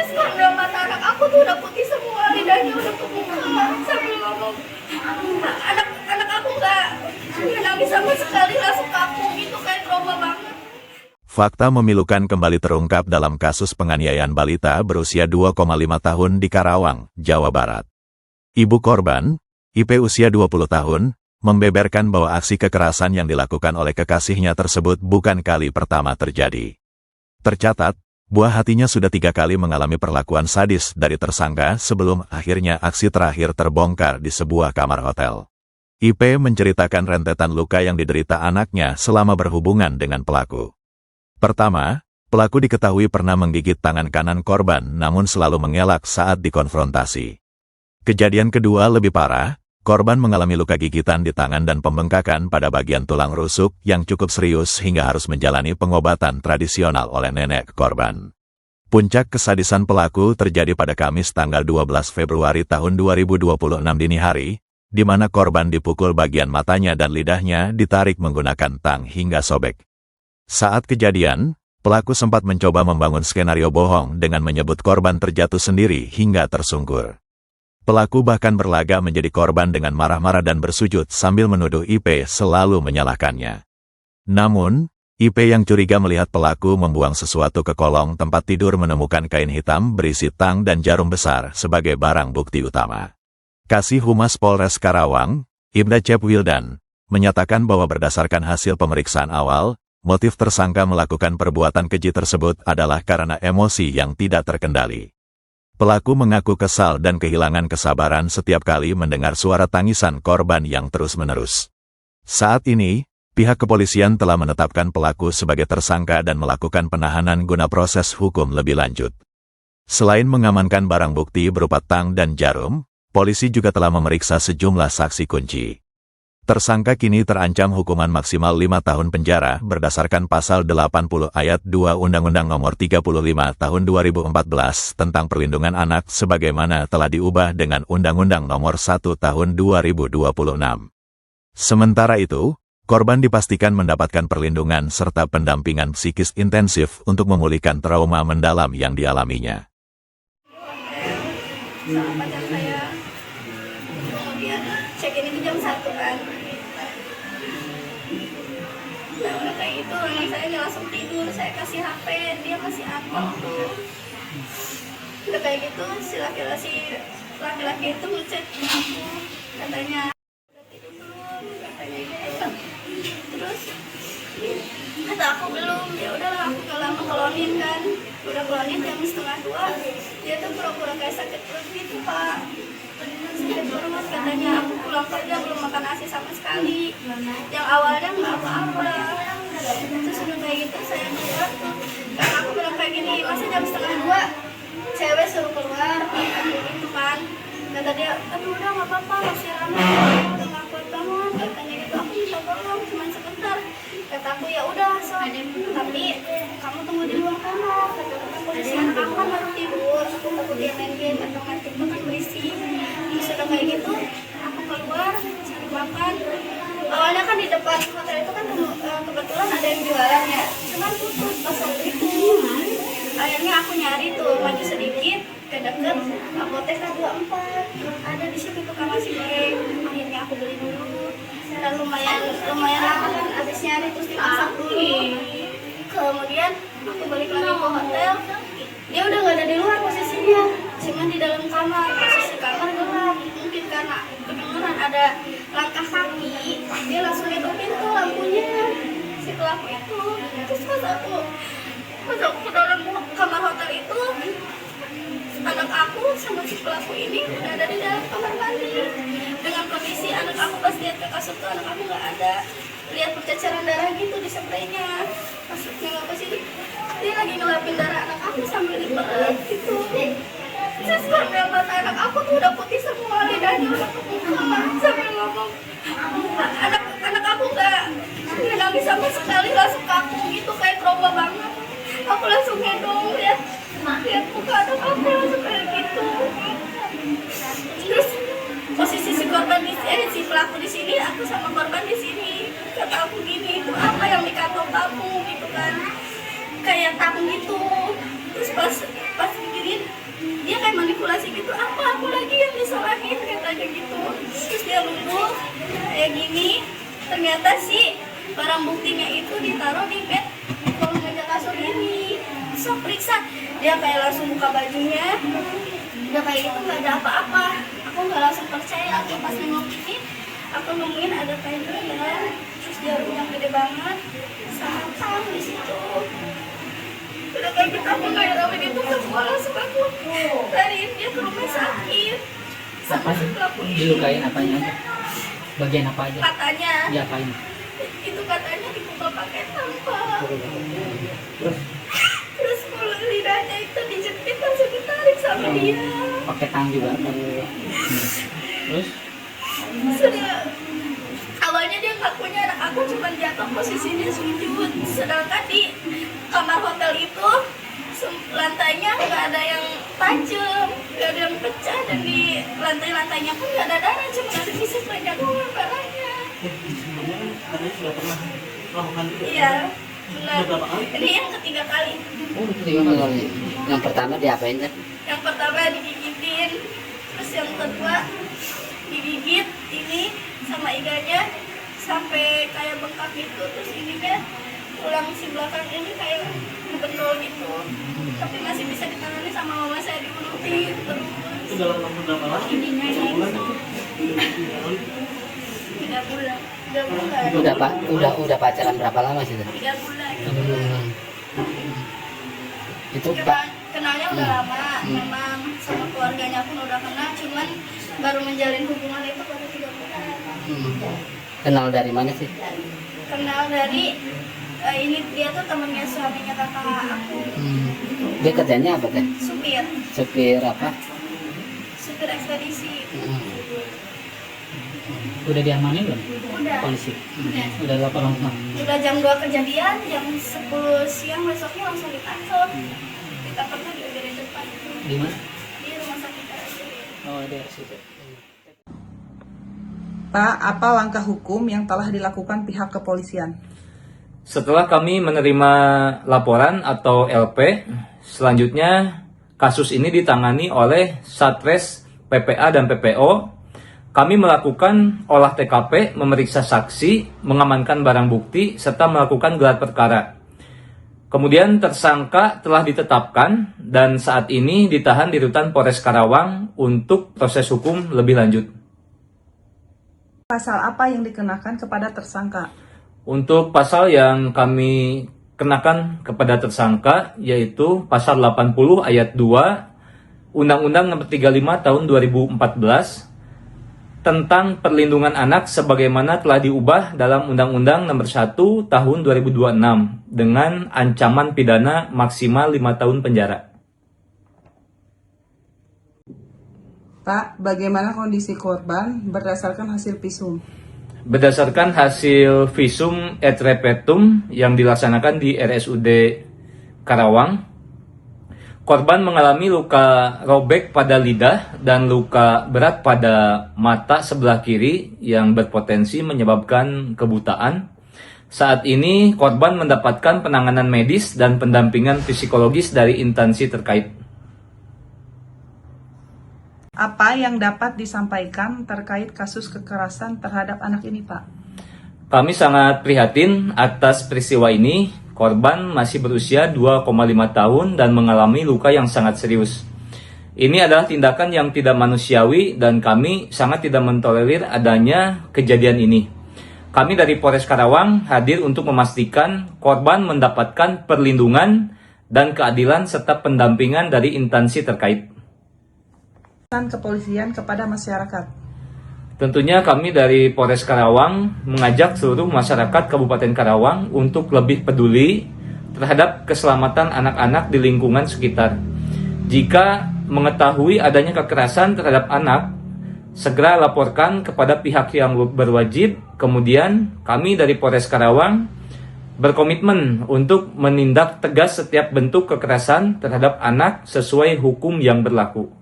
Karena mata anak aku tuh udah putih semua, lidahnya udah kebuka sambil ngomong. Anak aku nggak nangis sama sekali, langsung kaku gitu, kayak trauma banget. Fakta memilukan kembali terungkap dalam kasus penganiayaan balita berusia 2,5 tahun di Karawang, Jawa Barat. Ibu korban, IP usia 20 tahun, membeberkan bahwa aksi kekerasan yang dilakukan oleh kekasihnya tersebut bukan kali pertama terjadi. Tercatat, buah hatinya sudah 3 kali mengalami perlakuan sadis dari tersangka sebelum akhirnya aksi terakhir terbongkar di sebuah kamar hotel. IP menceritakan rentetan luka yang diderita anaknya selama berhubungan dengan pelaku. Pertama, pelaku diketahui pernah menggigit tangan kanan korban namun selalu mengelak saat dikonfrontasi. Kejadian kedua lebih parah, korban mengalami luka gigitan di tangan dan pembengkakan pada bagian tulang rusuk yang cukup serius hingga harus menjalani pengobatan tradisional oleh nenek korban. Puncak kesadisan pelaku terjadi pada Kamis tanggal 12 Februari tahun 2026 dini hari, di mana korban dipukul bagian matanya dan lidahnya ditarik menggunakan tang hingga sobek. Saat kejadian, pelaku sempat mencoba membangun skenario bohong dengan menyebut korban terjatuh sendiri hingga tersungkur. Pelaku bahkan berlagak menjadi korban dengan marah-marah dan bersujud sambil menuduh IP selalu menyalahkannya. Namun, IP yang curiga melihat pelaku membuang sesuatu ke kolong tempat tidur menemukan kain hitam berisi tang dan jarum besar sebagai barang bukti utama. Kasih Humas Polres Karawang, Ibda Cep Wildan, menyatakan bahwa berdasarkan hasil pemeriksaan awal, motif tersangka melakukan perbuatan keji tersebut adalah karena emosi yang tidak terkendali. Pelaku mengaku kesal dan kehilangan kesabaran setiap kali mendengar suara tangisan korban yang terus-menerus. Saat ini, pihak kepolisian telah menetapkan pelaku sebagai tersangka dan melakukan penahanan guna proses hukum lebih lanjut. Selain mengamankan barang bukti berupa tang dan jarum, polisi juga telah memeriksa sejumlah saksi kunci. Tersangka kini terancam hukuman maksimal 5 tahun penjara berdasarkan pasal 80 ayat 2 Undang-Undang Nomor 35 Tahun 2014 tentang Perlindungan Anak sebagaimana telah diubah dengan Undang-Undang Nomor 1 Tahun 2026. Sementara itu, korban dipastikan mendapatkan perlindungan serta pendampingan psikis intensif untuk memulihkan trauma mendalam yang dialaminya. Sama pacar saya, kemudian check-in itu jam 1 kan. Nah udah kayak gitu, anak saya nggak langsung tidur, saya kasih HP, dia masih aktif tuh. Udah kayak gitu, si laki-laki itu ngechat aku, katanya udah tidur belum, katanya gitu. Terus kata aku belum, ya udahlah aku nggak lama kelonin kan, udah kelonin jam 1:30, dia tuh pura-pura kayak sakit perut gitu pak. Sakit perut katanya, aku pulang kerja belum makan nasi sama sekali, yang awalnya nggak apa-apa. Terus udah kayak gitu saya keluar tuh, karena aku bilang kayak gini, masa jam 1:30 cewek suruh keluar, aku gitu kan. Kata dia, aduh udah nggak apa-apa, masih rame, udah nggak kuat banget, katanya gitu. Aku minta tolong, cuma sebentar. Kata aku ya udah sob, tapi kamu tunggu di luar kamar. Kata polisi, anak aku kan baru tidur, aku takut dia main game atau main TikTok kan berisik. Terus udah kayak gitu, aku keluar cari makan. Awalnya kan di depan hotel itu kan kebetulan ada yang jualan ya, cuman tutup pas waktu itu. Akhirnya aku nyari tuh, maju sedikit ke deket Apotek 24, ada di situ tukang nasi goreng. Akhirnya aku beli dulu. Dan lumayan lama kan, habis nyari terus dimasak dulu. Kemudian aku balik lagi ke hotel, dia udah nggak ada di luar posisinya, cuma di dalam kamar. Posisi kamar gelap, mungkin karena kedengeran ada langkah kaki, dia langsung hidupin tuh lampunya si pelaku itu. Terus pas aku masuk ke dalam kamar hotel itu, anak aku sama si pelaku ini udah ada di dalam kamar mandi. Dengan kondisi anak aku pas lihat ke kasur tuh, anak aku nggak ada, lihat perceceran darah gitu di spraynya. Masuknya nggak ke sini, dia lagi ngelapin darah anak aku sambil dipeluk gitu. Terus karena mata anak aku tuh udah putih semua, lidahnya udah kebuka sambil ngomong. Anak aku nggak nangis sama sekali, langsung kaku gitu, kayak trauma banget. Aku langsung gendong, lihat muka anak aku langsung kayak gitu. Terus posisi si korban si pelaku di sini, aku sama korban di sini. Kata aku gini, itu apa yang di kantong kamu gitu kan, kayak tang gitu. Terus pas diginiin, dia kayak manipulasi gitu, apa aku lagi yang disalahin katanya gitu. Terus dia luluh kayak gini, ternyata sih barang buktinya itu ditaruh di bed kolong meja kasur ini. So periksa, dia kayak langsung buka bajunya, udah kayak gitu nggak ada apa-apa. Aku nggak langsung percaya, aku pas nengok ini aku nemuin ada kain lebar, terus jarum yang gede banget sama tang di situ. Udah kayak gitu aku nggak tahu itu ke sekolah, langsung aku lariin dia ke rumah sakit sama si pelaku ini. Dilukain apanya aja? Bagian apa aja? Katanya Diapain? itu katanya dipukul pakai tampar. Terus mulut lidahnya itu dijepit langsung ditarik sama dia. Pakai tang juga. Terus? Sudah awalnya dia ngakunya aku cuma jatuh posisinya sujud, sedangkan di kamar hotel itu lantainya nggak ada yang tajam, nggak ada yang pecah, dan di lantainya pun nggak ada darah, cuma ada sisi banyak doang darahnya. Sudah pernah melakukan itu? Iya, benar. Berapa kali? Ini yang ketiga kali. Oh, 3 kali. Yang pertama diapain kan? Yang pertama digigitin, terus yang kedua digigit ini sama iganya sampai kayak bengkak gitu, terus ininya tulang si belakang ini kayak ngebentul gitu, tapi masih bisa ditangani sama mama saya, diurutin terus. Itu dalam waktu berapa lama? Ininya ini Sebulan? 3 bulan, 3 bulan, Udah pacaran berapa lama sih? 3 bulan. Itu Pak. Kenalnya udah lama, memang sama keluarganya pun udah kenal, cuman baru menjalin hubungan itu baru 3 bulan. Kenal dari mana sih? Kenal dari ini, dia tuh temennya suaminya kakak aku, Dia kerjanya apa teh? supir Supir apa? ekspedisi. Udah diamanin belum? Udah, Polisi. udah. Udah lapor langsung. Udah jam 2 kejadian, jam 10 siang besoknya langsung ditangkap. Ditangkapnya di UGD depan, Di mana? di rumah sakit RSUD. Oh, di RSUD. Pak, apa langkah hukum yang telah dilakukan pihak kepolisian? Setelah kami menerima laporan atau LP, selanjutnya kasus ini ditangani oleh Satres PPA dan PPO. Kami melakukan olah TKP, memeriksa saksi, mengamankan barang bukti, serta melakukan gelar perkara. Kemudian tersangka telah ditetapkan dan saat ini ditahan di Rutan Polres Karawang untuk proses hukum lebih lanjut. Pasal apa yang dikenakan kepada tersangka? Untuk pasal yang kami kenakan kepada tersangka yaitu pasal 80 ayat 2 Undang-Undang Nomor 35 Tahun 2014 tentang perlindungan anak sebagaimana telah diubah dalam Undang-Undang Nomor 1 Tahun 2026 dengan ancaman pidana maksimal 5 tahun penjara. Pak, bagaimana kondisi korban berdasarkan hasil visum? Berdasarkan hasil visum et repertum yang dilaksanakan di RSUD Karawang, korban mengalami luka robek pada lidah dan luka berat pada mata sebelah kiri yang berpotensi menyebabkan kebutaan. Saat ini korban mendapatkan penanganan medis dan pendampingan psikologis dari instansi terkait. Apa yang dapat disampaikan terkait kasus kekerasan terhadap anak ini, Pak? Kami sangat prihatin atas peristiwa ini. Korban masih berusia 2,5 tahun dan mengalami luka yang sangat serius. Ini adalah tindakan yang tidak manusiawi dan kami sangat tidak mentolerir adanya kejadian ini. Kami dari Polres Karawang hadir untuk memastikan korban mendapatkan perlindungan dan keadilan serta pendampingan dari instansi terkait. Pesan kepolisian kepada masyarakat. Tentunya kami dari Polres Karawang mengajak seluruh masyarakat Kabupaten Karawang untuk lebih peduli terhadap keselamatan anak-anak di lingkungan sekitar. Jika mengetahui adanya kekerasan terhadap anak, segera laporkan kepada pihak yang berwajib. Kemudian kami dari Polres Karawang berkomitmen untuk menindak tegas setiap bentuk kekerasan terhadap anak sesuai hukum yang berlaku.